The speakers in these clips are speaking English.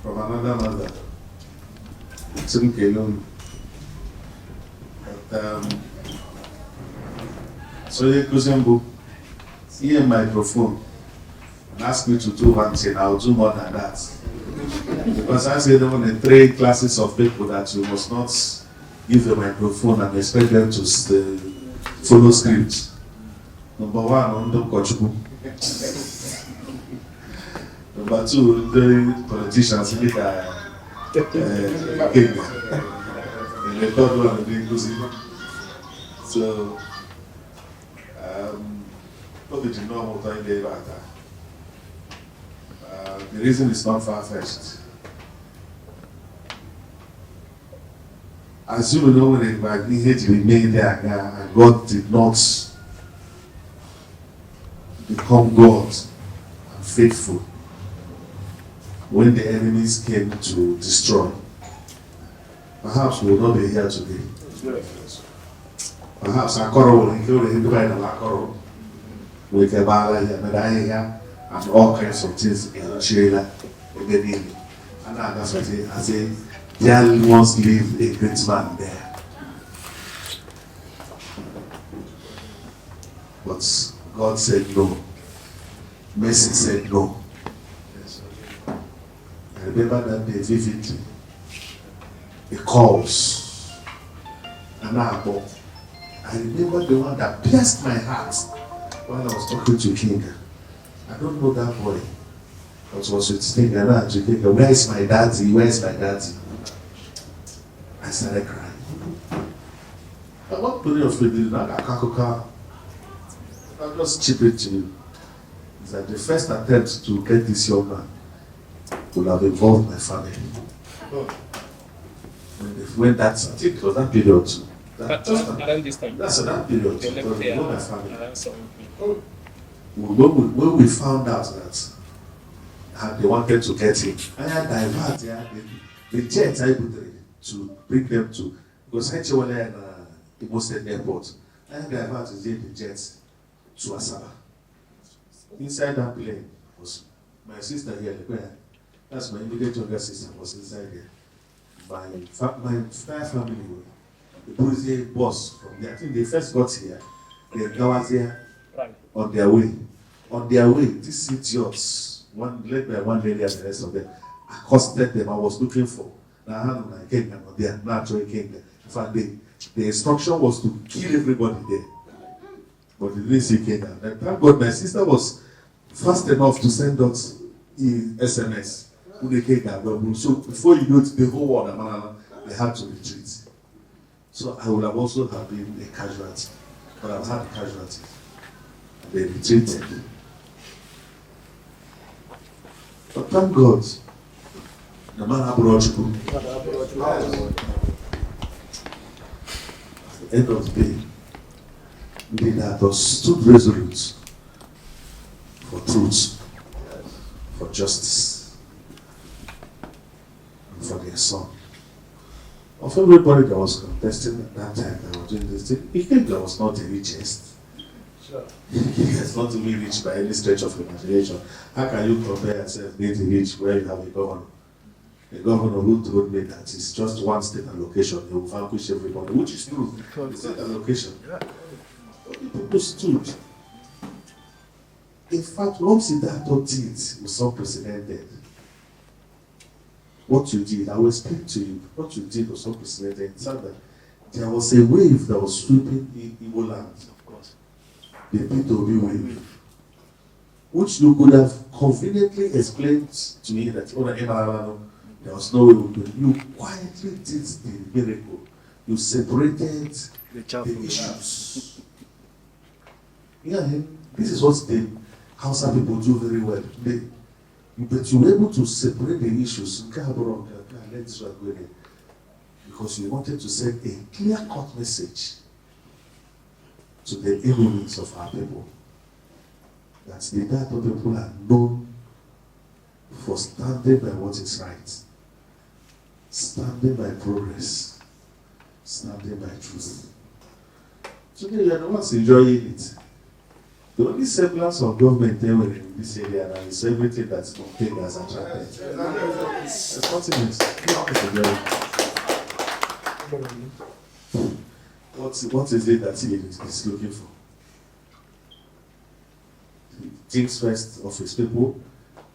from another mother. Took alone. But, so the Oko-Jumbo, see a microphone and ask me to do one thing, I'll do more than that. Because I say there are 3 classes of people that you must not give a microphone and expect them to follow script. Number 1, Oko-Jumbo. Number 2, the politicians like Ikenga. And the third one, the inclusive. So, probably the normal time they about that. The reason is not far-fetched. As you know, when the Magnificent remained there and God did not become God and faithful when the enemies came to destroy, perhaps we will not be here today. Perhaps Akoro will include him by the Akoro with a Medaya and all kinds of things in Australia. And that's what I say, there must live a great man there. But God said no. Mercy said no. I remember that day vividly. The calls. And I remember the one that pierced my heart while I was talking to Ikenga. I don't know that boy. But was with Ikenga. Where is my daddy? Where is my daddy? I started crying. But what period of it I'll just chip it to you. Is that the first attempt to get this young man would have involved my family. When that's, I think it was that period too. Around this time. That's that period too. My family. When we found out that they wanted to get him, I had diverted the jet to bring them to, because Henchewale and the most airport, I had diverted the jet to Asaba. Inside that plane was my sister here, that's my immediate younger sister, was inside there. My entire family, the Bobrisky bus from there. I think they first got here, they was here on their way. On their way, these idiots, one led by one lady and the rest of them, accosted them. I was looking for. Now Ikenga, they are not Ikenga. In fact, the instruction was to kill everybody there. But they didn't see Ikenga. And thank God my sister was fast enough to send us SMS. So before you know it, the whole world, they had to retreat. So I would have also have been a casualty, but I've had a casualty. They retreated. But thank God, the man brought you. At the end of the day, Ideato stood resolute for truth, for justice, and for their son. Of everybody that was contesting at that time that was doing this thing, Ikenga was not the richest. Sure. He is not to be rich by any stretch of imagination. How can you compare yourself being rich where you have a governor? A governor who told me that it's just one state allocation, he will vanquish everybody, which is true. It's state allocation. But the people stood. In fact, what Ideato did was unprecedented. What you did, I will speak to you. What you did was unprecedented. It's that there was a wave that was sweeping Igbo land. Of course. The Peter Obi wave. Which you could have conveniently explained to me that there was no way we could. You quietly did the miracle. You separated the issues. Yeah, this is what the Hausa people do very well. But you were able to separate the issues because you wanted to send a clear-cut message to the enemies of our people. That the Ideato people are known for standing by what is right, standing by progress, standing by truth. Today you are the ones enjoying it. The only semblance of government ever in this area now is everything that's contained as attracted. It's continents. What is it that he is looking for? He thinks first of his people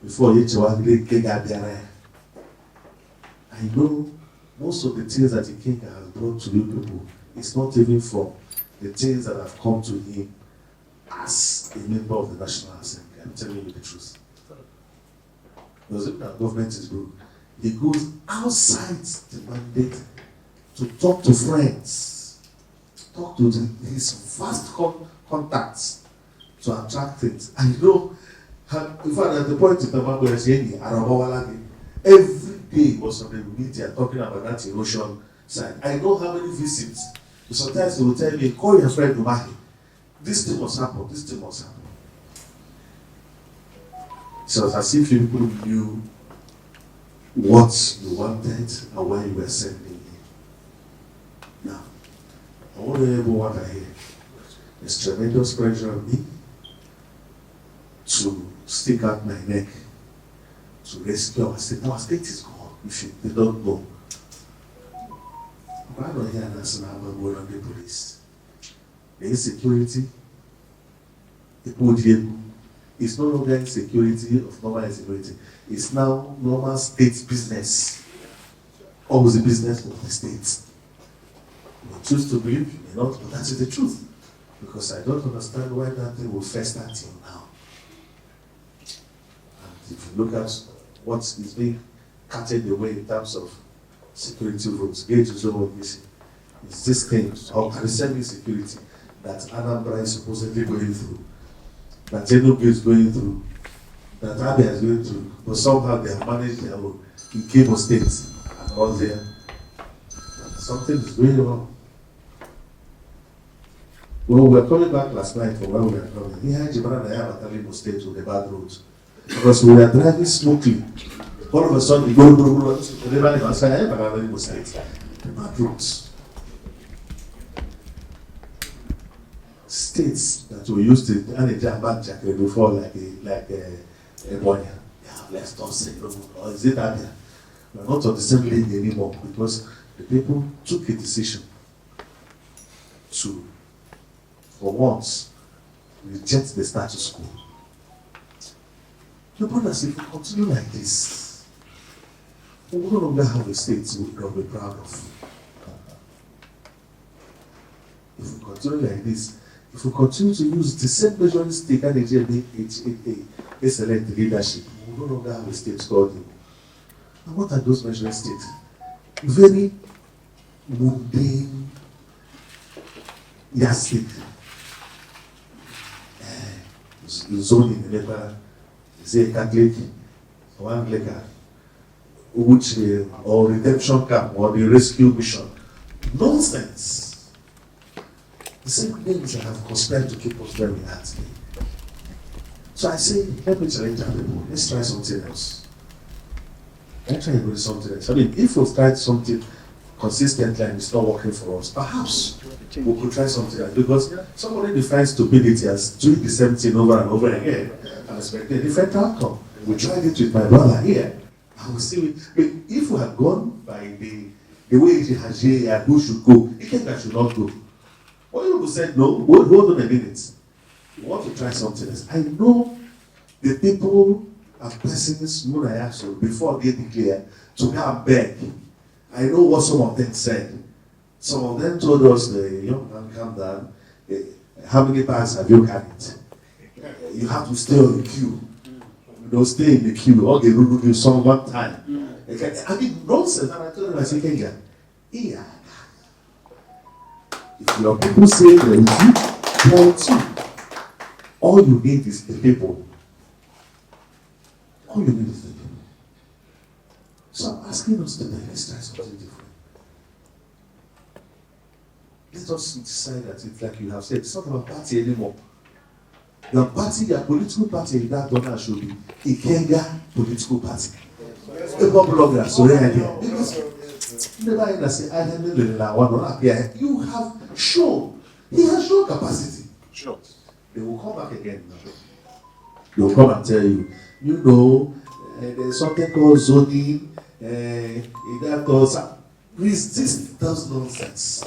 before each one Ikenga there. I know most of the things that Ikenga has brought to you people is not even from the things that have come to him as a member of the National Assembly. I'm telling you the truth. Because if the government is broke, he goes outside the mandate to talk to friends, talk to his vast contacts to attract things. I know, in fact, at the point in time, every day was on the media talking about that erosion side. I know how many visits. Sometimes they will tell me, call your friend Mazi. This thing must happen, this thing must happen. So it's as if people knew what you wanted and where you were sending him. Now, I want to hear what I hear. There's tremendous pressure on me to stick out my neck to rescue our state. Our state is gone, if they don't know. Why don't hear national going on the police? The insecurity, the PDP is no longer insecurity of normal insecurity. It's now normal state business. Always the business of the state. You may choose to believe, you may not, but that is the truth. Because I don't understand why that thing will first start till now. And if you look at what is being carted away in terms of security votes, gauge is over missing. It's this thing of assembly security that Anambra is supposedly going through, that Enugu is going through, that Abia is going through, but somehow they have managed their own in Kebo State and all there. Something is going on. Well, we were coming back last night from where we were coming. Here, Jibana and I have Kebo State with the bad roads. Because we were driving smoothly. All of a sudden, we go to the State. The bad roads. States that we used to manage a bad jacket before, like a Borno. Yeah, let's not say no more. Or is it that we're not on the same lane anymore because the people took a decision to, for once, reject the status quo. The brothers, if we continue like this, we will no longer have a state we can be proud of. If we continue like this, if we continue to use the same measuring stick and a select leadership, we will no longer have a state called Igbo. And what are those measuring sticks? Very mundane yardstick. Zoning in Nepal, is a Catholic, or Anglican, which or redemption camp or the rescue mission. Nonsense. The same things that have conspired to keep us where we are today. So I say, let me challenge our people. Let's try something else. Let's try to do something else. I mean, if we've tried something consistently and it's not working for us, perhaps we could try something else. Because somebody defines stupidity as doing the same thing over and over again and expecting a different outcome. We tried it with my brother here. I will see. But if we had gone by the way it has here, who should go, Ikenga should not go. What people said, no, hold on a minute. You want to try something else. I know the people and persons before they declare to go and beg. I know what some of them said. Some of them told us, the young man, calm down. How many bags have you carried? You have to stay on the queue. You don't stay in the queue. Or they will do some one time. I mean, nonsense. And I told them, I said, Ikenga, yeah. If your people say there is you, all you need is the people. All you need is the people. So I'm asking us today, let's try something different. Let us decide that it's like you have said, it's not about party anymore. Your party, your political party in that donor should be Ikenga political party. Paper blogger, so because you have shown, he has shown capacity. Sure. They will come back again now. They will come and tell you, there's something called zoning, Ideato. Resist those nonsense.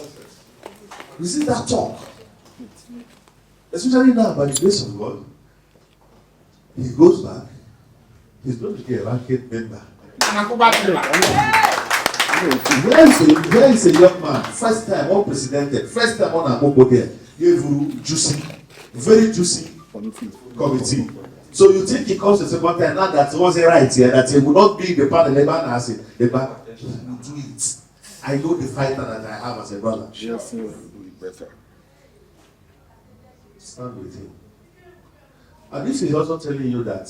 Resist that talk. Especially now, by the grace of God, he goes back, he's going to be a ranking member. Where is a young man, first time unprecedented, first time on Agogo there, gave you juicy, very juicy committee. So you think he comes the second time, now that it wasn't right here, that he will not be the panel member and say, the back, he will do it. I know the fighter that I have as a brother. Yes, sir. Better. Stand with him. And this is also telling you that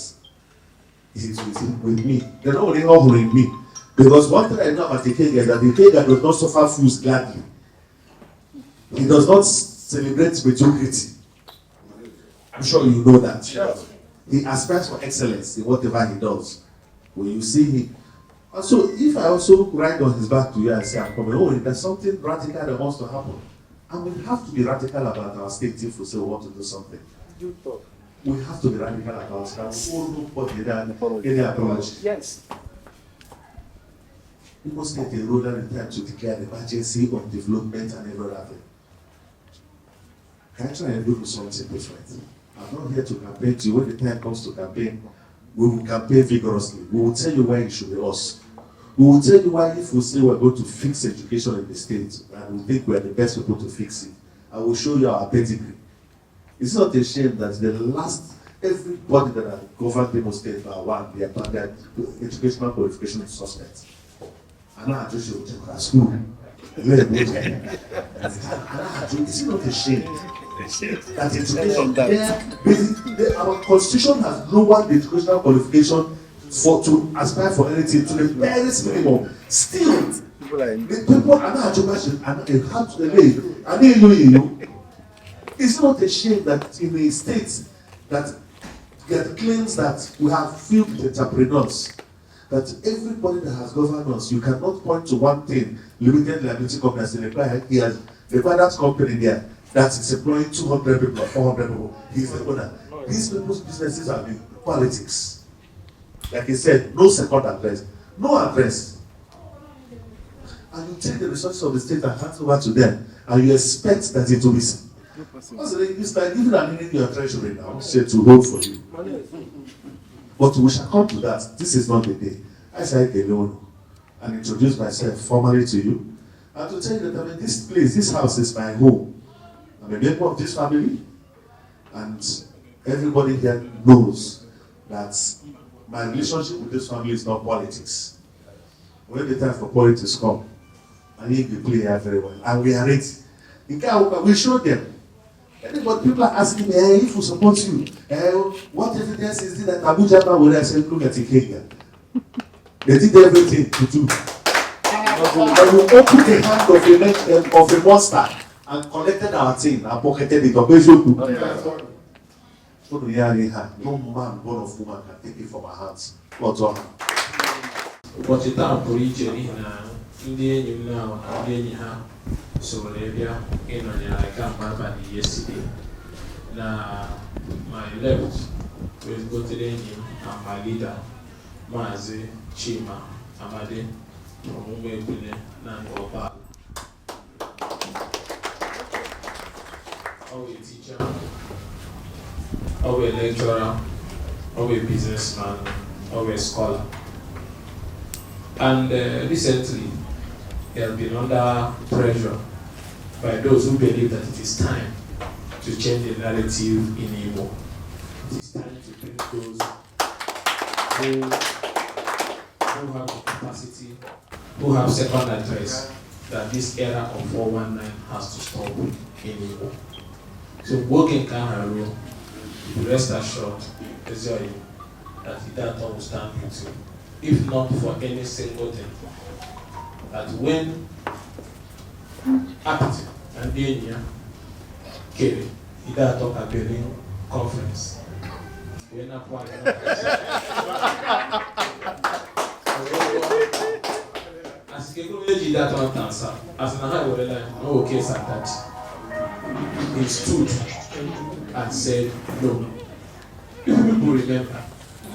he's with me. They're not only honoring me. Because one thing I know about Ikenga is that Ikenga does not suffer fools gladly. He does not celebrate mediocrity. I'm sure you know that. Yes. He aspires for excellence in whatever he does. When you see him. And so if I also ride on his back to you and say, I'm coming, there's something radical that wants to happen. And we have to be radical about our state if we say we want to do something. We have to be radical about any approach. Yes. We must take a role in time to declare the emergency of development and every other thing. Can I try and do something different? I'm not here to campaign to you. When the time comes to campaign, we will campaign vigorously. We will tell you why it should be us. We will tell you why if we say we're going to fix education in the state, and we think we're the best people to fix it, I will show you our pedigree. It's not a shame that everybody that has governed the state by one, they are educational qualification suspects. And now I just show you at school. It's not a shame that education, our constitution has lowered the educational qualification to aspire for anything to the barest minimum. Still, the people are not it's not a shame that in a state that claims that we have filled entrepreneurs, that everybody that has governed us, you cannot point to one thing, limited liability companies, he has that company there that is employing 200 people or 400 people. He's the owner. These people's businesses are in politics. Like he said, no second address, no address. And you take the resources of the state and hand over to them, and you expect that it will be. It's like giving an in your treasury now, say to hold for you. But we shall come to that. This is not the day. I said alone and introduce myself formally to you, and to tell you that this place, this house is my home. I'm a member of this family, and everybody here knows that my relationship with this family is not politics. When the time for politics come, I need to play here very well, and we are ready. We show them. But people are asking me, if we support you, what evidence is it that Abuja will say, look at Ikenga? They did everything to do. And we opened the hand of a monster and collected our thing and pocketed it. No man born of woman can take it from our hands. What's on? But it's not for each Indian now, Indian. So area in on yesterday. Now my left with Gotirenyi and my leader, Mazi, Chima, Amadi, from Umebune, Nangoba. Our teacher, our lecturer, our businessman, our scholar. And recently, they have been under pressure by those who believe that it is time to change the narrative in Igbo. It is time to bring those who have the capacity, who have second address, that this era of 419 has to stop in Igbo. So working can rest assured, that Ideato will stand with you, if not for any single thing. That when APT and Dele came, Ideato campaigning conference. When as Ideato answer, as an high no case at that, he stood and said no. If people remember,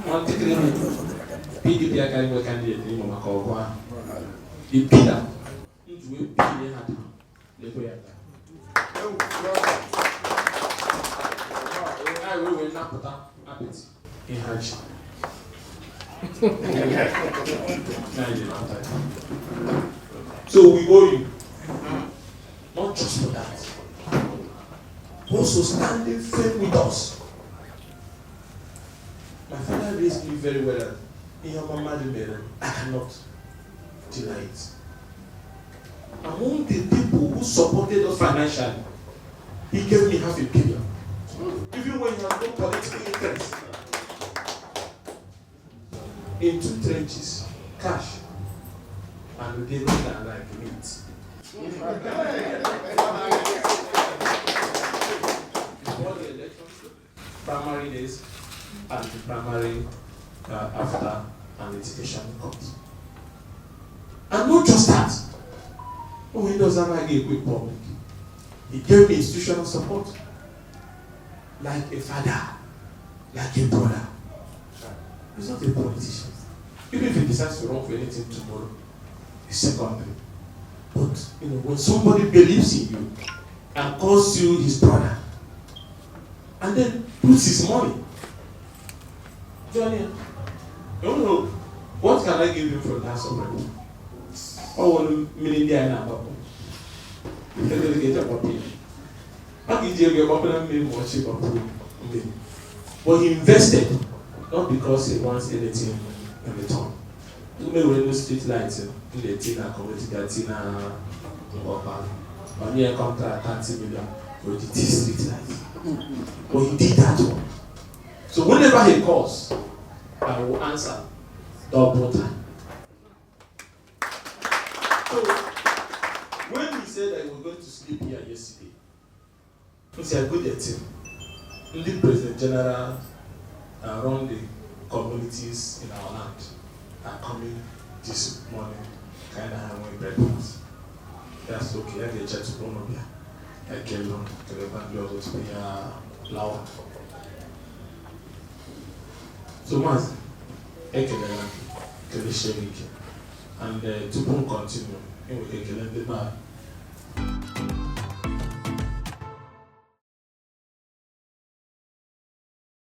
on PDP candidate in Mamakogwa, the pillar, into a pillar had I will not put up in Haji. So we owe you, not just for that, also standing firm with us. My father raised me very well. I cannot deny it. Among the people who supported us financially, he gave me $500 million. Even when you have no political interest. In 2 trenches, cash, and we gave it like meat. Before the election, primary days, and the primary after an education comes. And not just that. When he doesn't like a quick public, he gave me institutional support. Like a father, like a brother. He's not a politician. Even if he decides to run for anything tomorrow, it's secondary. But when somebody believes in you and calls you his brother, and then puts his money, Johnny, I don't know, what can I give him for that already? Oh, $1 million now. But he invested, not because he wants anything in return. You may run the street lights in the Tina community, or near contract 30 million for the street lights. But he did that one. So whenever he calls, I will answer double time. So when he said I was going to sleep here yesterday, he said, good at him. The President General around the communities in our land are coming this morning, kind of having breakfast. That's okay. I get chat to Borno. I get along to the Bangalore to be loud. So, Mazi, Ikenga, and to continue, we can